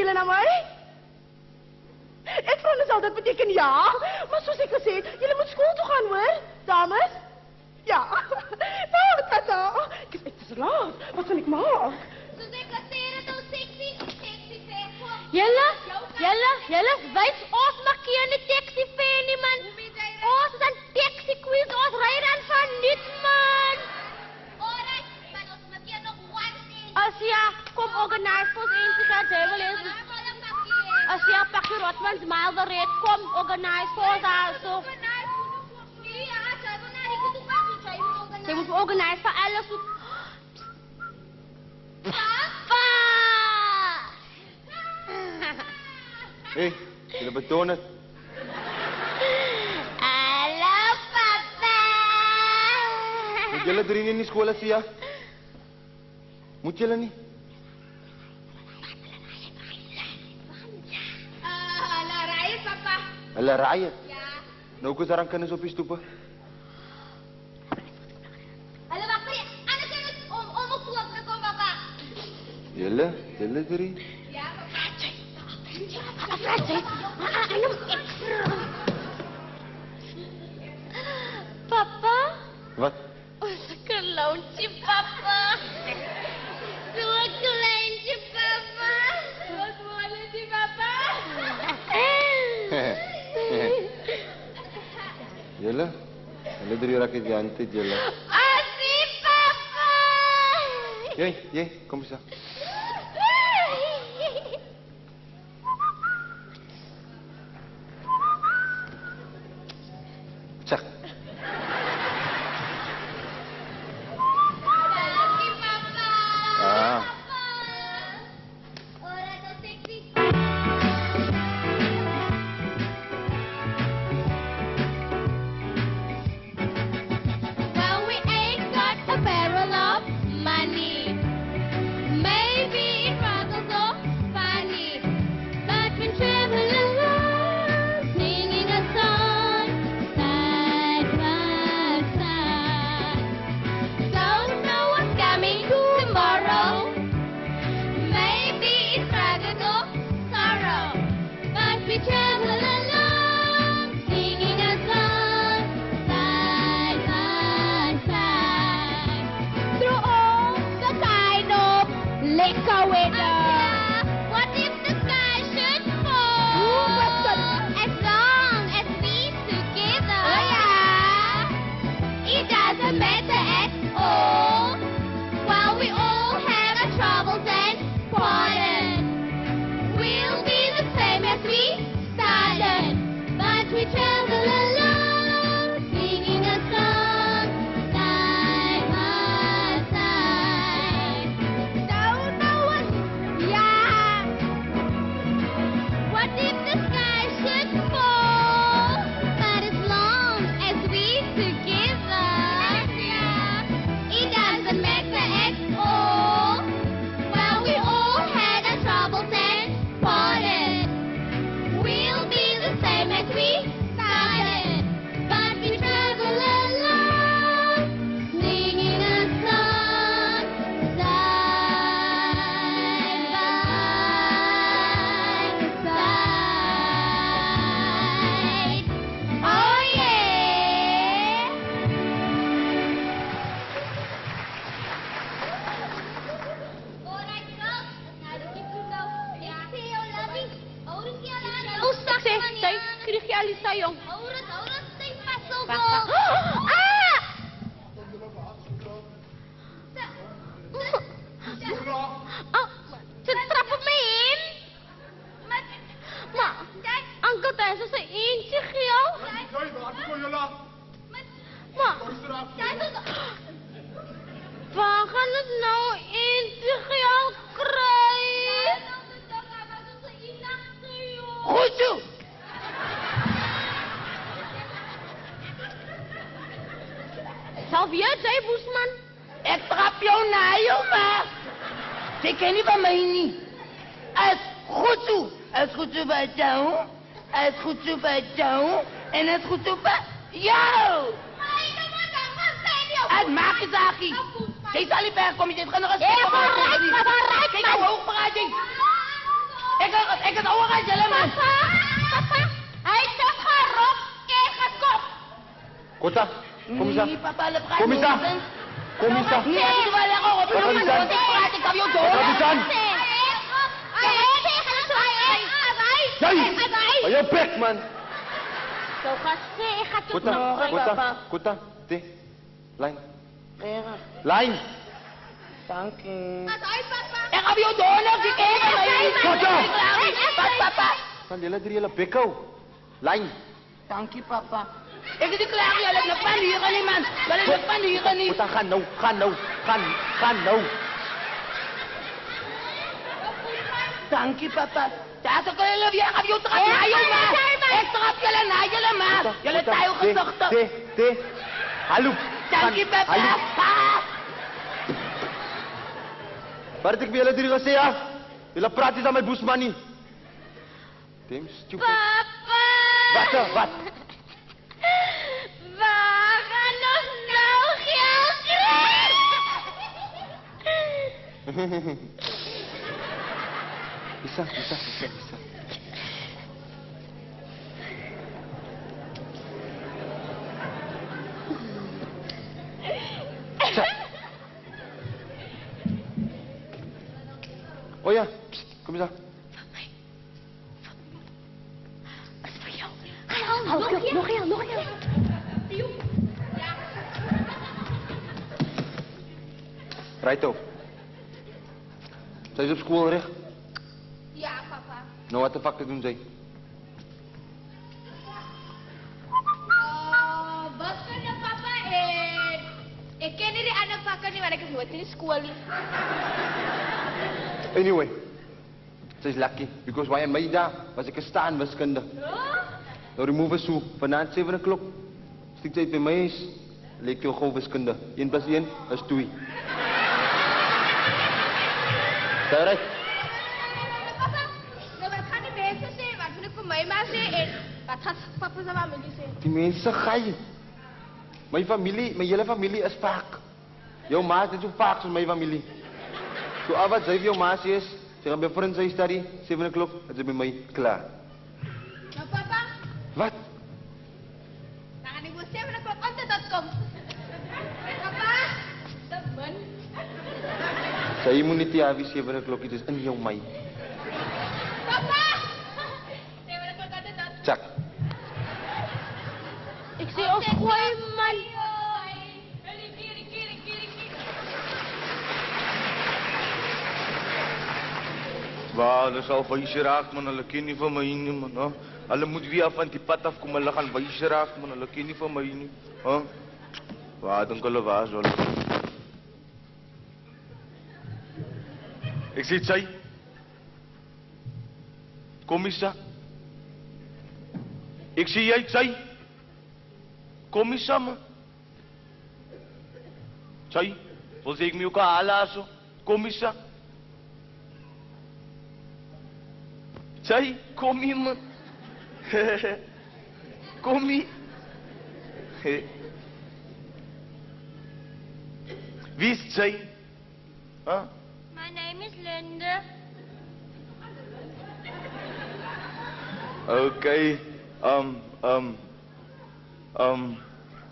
jullie naar mij? Ik vond het al, dat betekent ja. Maar zoals ik gezegd, jullie moeten school toe gaan hoor, dames. Ja. Nou, tata. Het is laat. Wat zal ik maken? Jelle, wijs ons maar keer in de taxi fijn, man. Ons is een taxi quiz, ons rijden van niet, man. Alright, maar ons moet hier nog one thing. Als ja, kom organise voor ons eens te gaan, als ja, pak je Rotmans maal de red, kom organise voor ons also. Ze moet organise voor alles. Papa! Hé, jullie betonen het. Hallo, papa! Moet jullie drie in die school, Sia? Moet jullie niet? Ala raya, papa. Ala raya? Ja. Nou, kung sarang kanis op je stoepen. Hallo, papa. Ano ka umukuwag na ko, papa? Jullie drie? Ja, papa. Rajay, alam extra. Papa? Wat? Sa kalauntje, papa. Sa kalauntje, papa. Wat wala si papa? Jullie drie raket ganti, jullie. Asi, papa. Yay, kom eens. Cak. Lagi, papa. Ah. Orang so sexy. Well, we ain't got a barrel of money. Maybe it wasn't so funny, but we travel along, singing a song side by side. Don't know what's coming tomorrow. Maybe it's rather no sorrow, but we travel along, singing a song side by side. Through all the kind of liquor weather. What if the sky should fall? As long as we together. It doesn't matter at all. While we all have our troubles and quarrels, we'll be the same as we started. But we travel along, singing a song side by side. Don't know what, yeah. What if the sky should fall? But as long as we together, it doesn't matter at all. Well, we all had our troubles and quarrels. We'll be the same as we started. But we travel along, singing a song side by side. Oh yeah! Alright, girls. Narutin ko daw. Theo, Labi. Aurat kaya lang. Ustak si. Tay, kirikya alis tayo. Aurat. Tay, pasok ko. Ah! Sentra pemain? Ma, angkat tayo sa inchik yaw. Ma, baka na inchik yaw, cry. Kuchu! Salvia, Jay Busman. Ik trap jou na, jongen. Ze ken niet van mij niet. Als goed zo. Als goed zo bij jou. Als goed zo bij jou. En als goed zo bij jou. Het maakt het zaakje. Zij zal niet wegkomen. Dit gaat nog eens. Kijk hoe hoog praat je. Ik het oude gaat jullie, man. Papa, hij toch gerop. Ik ga kop. Kota, kom eens Nee, aan. papa, le praat Kom eens niet. aan. Kom eens aan. Nee, ik wil lekker op. Papa, die zijn. Ik praat, ik heb jou door. Papa, die zijn. Jij! Hou je bek, man. Zo kasi, ik ga toch Kota, nog. Kota, Kota. Te. Lijn. Ja, Lijn. dank je. Papa. Ik heb jou door, nog die keer. Kota. Papa. Van jullie drie, jullie bek hou. Lijn. Dank je, papa. Ik is klaar, jullie hebben nog panieren niet, man. Jullie hebben nog panieren niet. Kota, ga nou, ga nou. Ga nou. Dank je, papa. Daar is jullie weer. Ik heb jou trap naar jou, man. Ik trap jullie naar jullie, man. Jullie tuigezuchten. Te. Hallo. Dank je, papa. Hallo. Wat heb ik bij jullie drie gezegd, ja? Jullie praten aan mijn boesman niet. Tim, stupid. Papa. Wat? We gaan nog nou geld krijgen. Bisa. Oh ja, pst, kom eens aan. Nog heel. Righto. Zij is op school, recht? Ja, papa. Nou, wat de fuck doen zij? Wat kunnen papa ik ken die andere pakken niet, maar ik heb nooit in de school. Anyway, zij is lucky, because waar mij daar was ik gestaan wiskunde. Nou, remove zo, vanavond 7 o'clock. Stik zij bij mij is, leek jou gewoon wiskunde. 1 plus 1 is 2. Correct? Papa, nou wat gaan die mensen zeggen? Wat moet ik voor mij maar zeggen? Wat gaat papa zijn familie zeggen? Die mensen ga je. Mijn familie, mijn hele familie is vaak. Jouw ma is net zo vaak als mijn familie. Zo af wat zij voor jouw ma is, ze gaan bij vrienden zijn study, 7 o'clock, het is bij mij klaar. Nou papa, Wat? dan gaan ik wel 7 o'clock altijd dat komt. Papa, dat ben. Zij moet niet die 7 o'clock, het is in jouw mij. Papa! 7 o'clock altijd dat. Tjak. Ik zie ons gooi man. Waar, hulle sal wys raak man, hulle ken nie van my nie man, hè. Hulle moet weer van die pad af kom, hulle gaan wys raak man, hulle ken nie van my nie, hè. Waar dink hulle waar is hulle? Ek sê sy. Kom eens aan. Ek sê jy sy. Kom eens aan man. Sy, wil sê ek my ook haala so. Kom eens aan. Sy, kom hier man. Kom hier. Wie is sy? Huh? My name is Linda. Okay.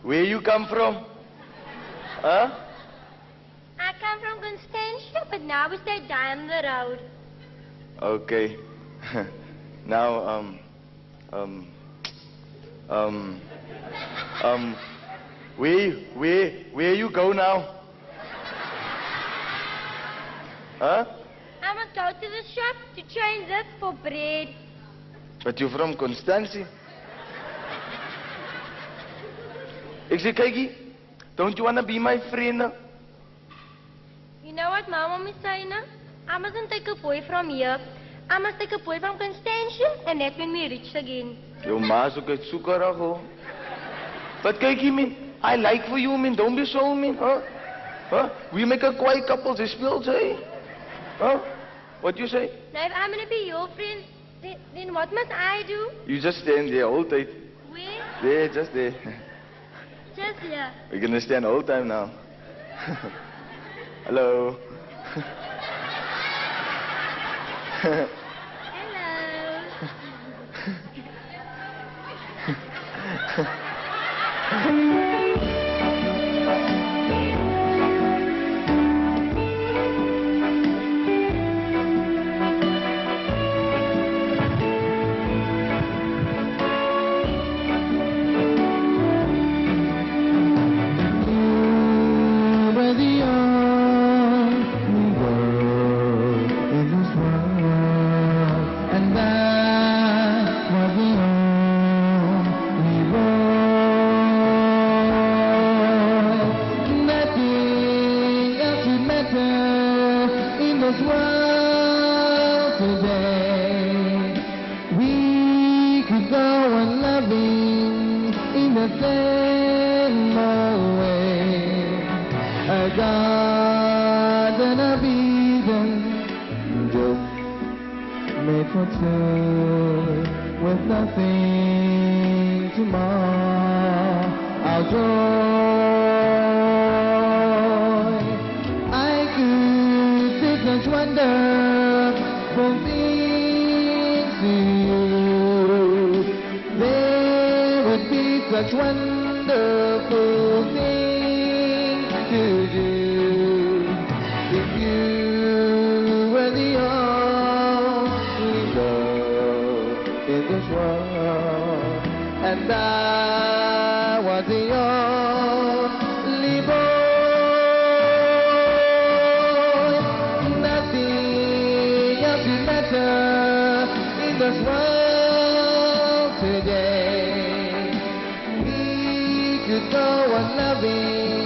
Where you come from? Huh? I come from Constantia, but now we stay down the road. Okay. Now, where you go now? Huh? I must go to the shop to change this for bread. But you're from Constantie. Ek sê, kykie, don't you wanna be my friend? You know what Mama is saying now? I mustn't take a boy from here. I must take a boy from Constantia and that will me rich again. Jou ma is ook uit soekerig, hoor. But kykie, man, I like for you, man, don't be so, man, huh? Huh? We make a quiet couple, ze speelt, say. Huh? What you say? Now if I'm gonna be your friend, then what must I do? You just stand there all time. Where? There, just there. Just here. We're gonna stand all time now. Hello. And made for two, with nothing to mar our joy. I could see such wonderful things to you. There would be such wonderful things to do if you were the only love in this world, and I was the only boy. Nothing else is better in this world today. We could go on loving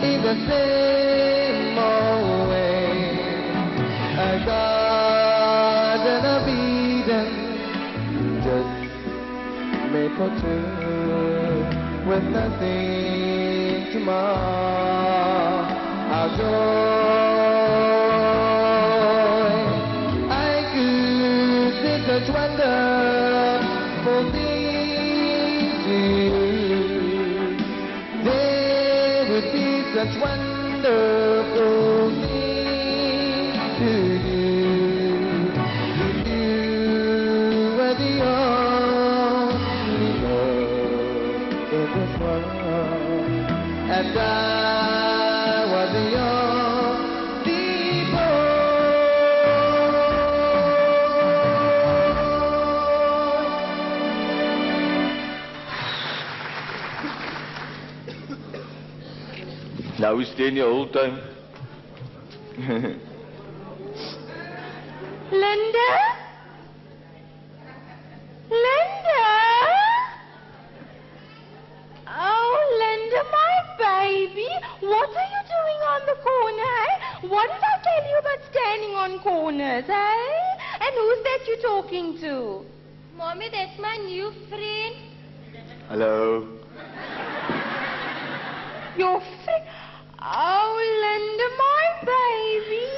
in the same old way. A garden of Eden, just made for two, with nothing to mar our joy. I could see such wonderful things to you. There would be such wonderful things to do if you were the only love in this world, and I was the only boy. Now we stay in the whole time. Linda? Linda? Oh, Linda, my baby. What are you doing on the corner, eh? What did I tell you about standing on corners, eh? And who's that you're talking to? Mommy, that's my new friend. Hello. Your friend? Oh, Linda, my baby.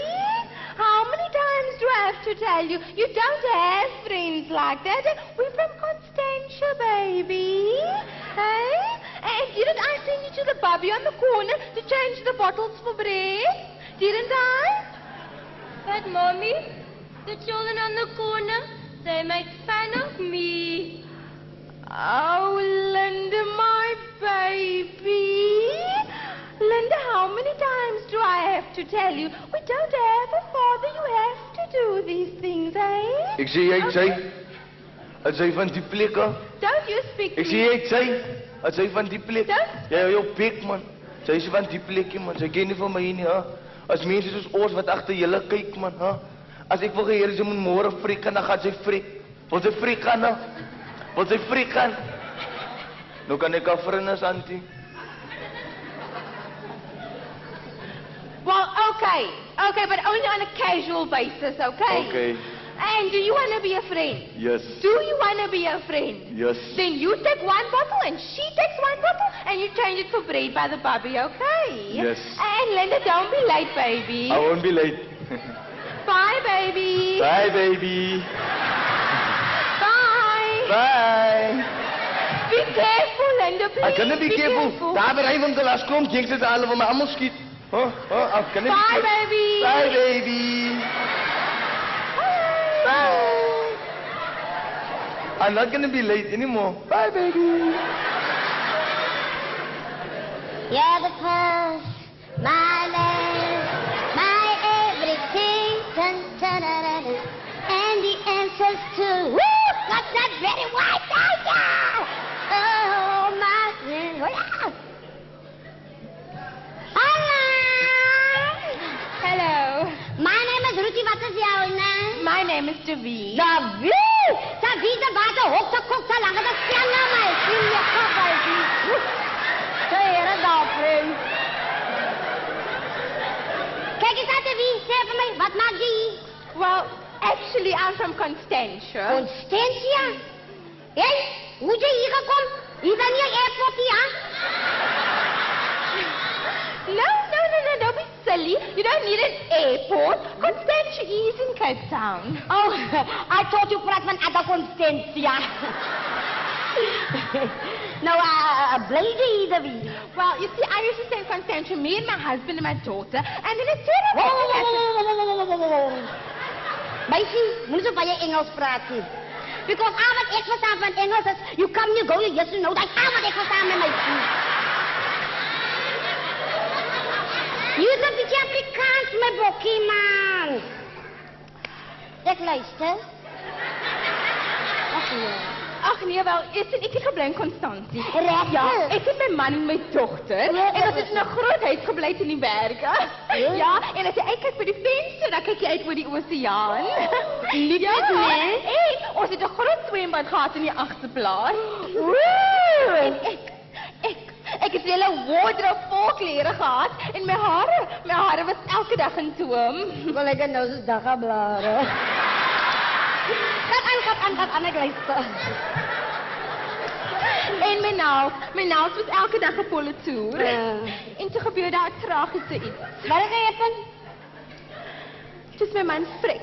How many times do I have to tell you? You don't have friends like that. We're from Constantia, baby. Hey? And didn't I send you to the bubby on the corner to change the bottles for bread? Didn't I? But Mommy, the children on the corner, they make fun of me. Oh, Linda, my baby. Linda, how many times do I have to tell you? We don't have a father. You have to do these things, eh? Ik zie jy het sy van die plekke. Don't you speak to Ik zie me. jy het sy van die plek. Don't. Jy hou jou bek man. Sy is van die plekkie man. Sy ken nie van my nie, hè. As mense soos ons wat agter julle kyk man, hè. As ek wil geheer sy moet môre frik en dan gaan sy frik. Wil sy frik gaan nou? Wil sy frik gaan? Nou kan ek afrinnes, auntie. Well, okay, but only on a casual basis, okay? Okay. And do you want to be a friend? Yes. Do you want to be a friend? Yes. Then you take one bottle and she takes one bottle and you change it for bread by the bubby, okay? Yes. And Linda, don't be late, baby. I won't be late. Bye, baby. Bye, baby. Bye. Bye. Be careful, Linda, please. I cannot be careful. Daar waar hy van de las komt, denkt ze alle van mij allemaal schiet. Huh? I cannot Bye, be baby. Bye, baby. Bye. I'm not gonna be late anymore. Bye, baby. You're the first, my last, my everything. Dun, dun, dun, dun, dun. And the answers to what's that very white tiger? Oh, my friend. Hello. My name is Ruchi. What is your name? My name is Davi. Davi? Davi, the water, hook the cook, the lange, the piano, my senior couple. Say, you're a girlfriend. Kijk eens uit, Davi. Zeg voor mij, wat maak je hier? Well, actually, I'm from Constantia. Constantia? Hé, hoe is je hier gekomen? Hier ben je airport hier, hè? No, don't be silly. silly. You don't need an airport. Constantia is in Cape Town. Oh, I thought you praat van Ada Constantia. Nou, Blady de wie? Well, you see, I used to stay in Constantia, me and my husband and my daughter, and then it's terrible. Meisie, moet zo van je Engels praten. Because al wat ik verstaan van Engels is, you come, you go, you yes, you know. Dat is al wat ik verstaan met meisie. Je is een beetje Afrikaans, mijn bokkie, man. Ik luister. Ach nee. Ach nee, wel, eerst en ik heb gebleven in Constantie. Reg? Ja, ik heb mijn man en mijn dochter. En dat is in een groot huis gebleven in die bergen. Ja, en als je uitkijkt voor die venster, dan kijk je uit voor die oceaan. Lief Ja, is nee. en ons het een groot zwembad gehad in die achterplaats. En ik heb die hele wardrobe vol kleren gehad. En mijn haren was elke dag in toom. Wel, ik heb nou zo'n dag aan blaren. Gaat aan, ik luister. En mijn naald was elke dag een volle toer. En toen gebeurde daar tragische iets. Wat heb je van? Dus mijn man Frik.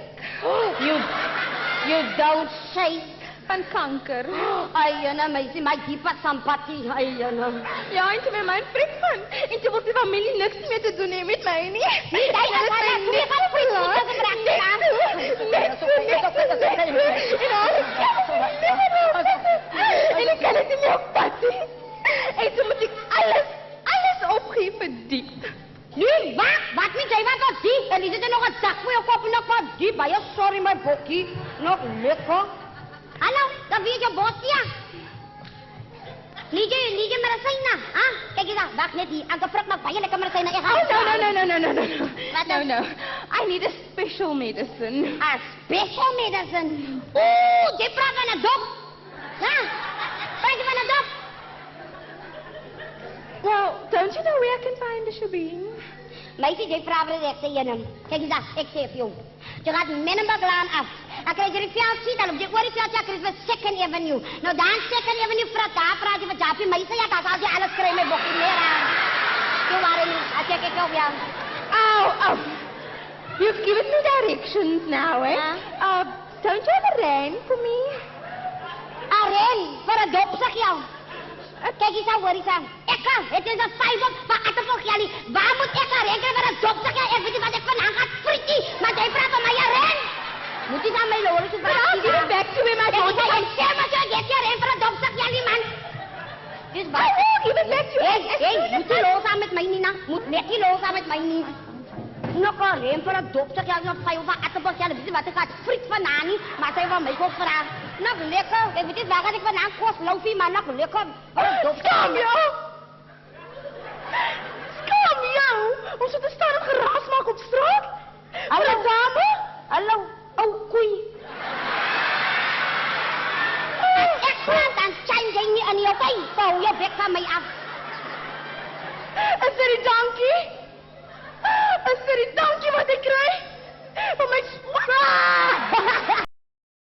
You don't say. Van kanker. Ai, nou meisie, my diepe sympathie. Ai, nou. Ja, en toen mijn man Frik van. En toen wil die familie niks meer te doen hebben met mij nie. Nee, dat is my net En ik kan het niet meer oppassen. En toen moet ik alles opgeven voor diep. Nee, wat met jy wat wat diep? En is dit nog 'n sak voor jou kop en nog wat diep? Baie sorry my bokkie. Nog lekker. Hallo, daar weet jy bosia. Liege medisyne, ha? Kyk eens, wag net hier. Aan gevrek maak baie lekker medisyne. Ek gaan. No. Wat No, dan? no. I need a special medicine. A special medicine. Ooh, jy praat van 'n dop. Ja. Praat jy van 'n dop? Well, don't you know where I can find the shebeen? Meisie, jy vra vir ek sê jy. Kyk eens, ek sê vir jou. Jy gaat Menenberglaan af. Dan krijg je die veldschiet en op die oorveld ja, krijg je Second Avenue. Nou dan Second Avenue daar praat je met Jaapie. Maar ja, dat als je alles krijgt met bokkie meer aan. Zo waren niet. Als ik ook ja. Oh. You've given me directions now, eh? Don't you have a ren for me? A ren? Voor een dop zeg jou. Kijk eens aan, hoor eens aan. Ekka, het is een cyber van Attevog Jelly. Waar moet Ekka rekenen voor een dop zeg jou? Ik weet niet wat ik vandaan ga fritie. Maar jij praat van mij een ren. Moet je dan mee loren? Zo But I'll give it back to him, I don't want to say what you get your in for a dog suck, Jelly, man. Dus wat? I will give it back to him. Hey, moet je los aan met mij, Nina. Moet net je los aan met mij, Nina. Nog een rem voor een dog suck, Jelly, op 5 van Attevog Jelly. Weet je wat, ik ga friet van Nani, maar zij van mij ook vragen. Nog lekker. Ik weet niet waar ik vandaan kost, loofie, maar nog lekker. Skam jou! Skam jou! Om zo te staan en geraas maken op straat? Hallo, dame? Hallo. Oh, koei. Ik praat aan Chang jij niet aan jou bij. Bouw je bek van mij af. Is er een donkey? Is er een donkey wat ik krijg? Van mijn